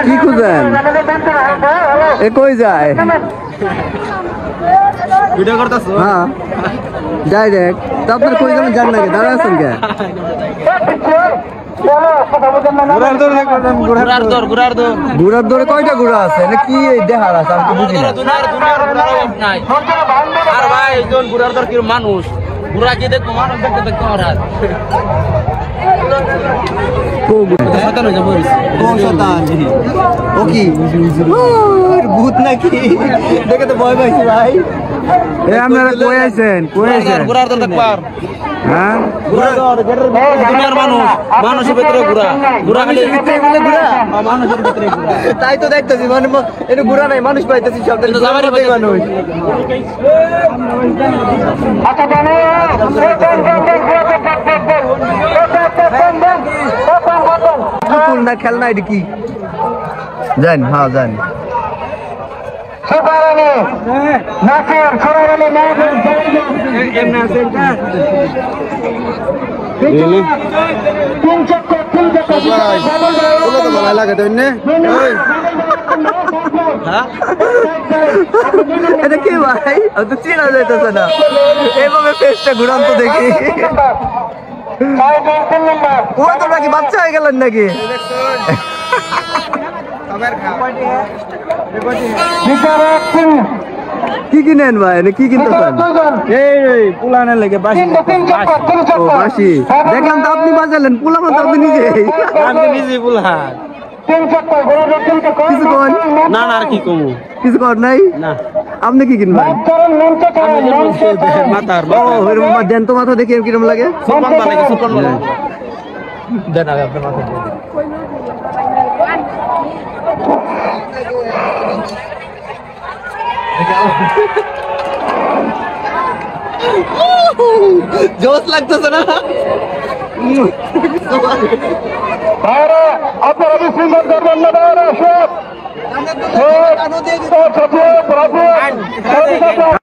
কি খুঁজেন এ কই যায় ভিডিও করতেছ হ্যাঁ ডাইরেক্ট তো আপনার কই যাবেন জান নাকি দাঁড়া আছেন কে ঘোড়ার দৌড়ে কয়টা ঘোড়া আছে না কি দেখার আছে আমি তো বুঝি না আর ভাই একজন ঘোড়ার দর কি মানুষ ঘোড়া কি দেখবো মানুষ দেখতে দেখতে আমার হাত ভূত নাকি দেখে তো ভয় পাইছি ভাই আপনারা কই আছেন ঘোড়ার দর দেখবার হ্যাঁ দুনিয়ার মানুষ মানুষের ভিতরে ঘোড়া ঘোড়া খালি ঘোড়া মানুষের ভিতরে ঘোড়া তাই তো দেখতেছি মানে এটা ঘোড়া নাই মানুষ পাইতেছি সব মানুষ না খেলনা এটা কি জান হ্যাঁ জান এটা কি ভাই তো চেনা যাইতেছে না এইভাবে ফেসটা ঘুরান তো দেখি ও তোমরা কি বাচ্চা হয়ে গেলেন নাকি কি কিনেন ভাই কি কিনতেছেন এই পুলানের লেগে বাসি বাসি দেখলাম তো আপনি বাজালেন পুলাম তো আপনি নিজে আমি নিজে পুলান কিছু কন না না আর কি কমু কিছু কর নাই না আপনি কি কিনবেন মাথার দেন তো মাথা দেখি কিরম লাগে সুপান বানাকে সুপান বানাকে দেন আগে আপনার মাথা জোশ লাগতেছে না আপনারা বিশৃঙ্খল করবেন না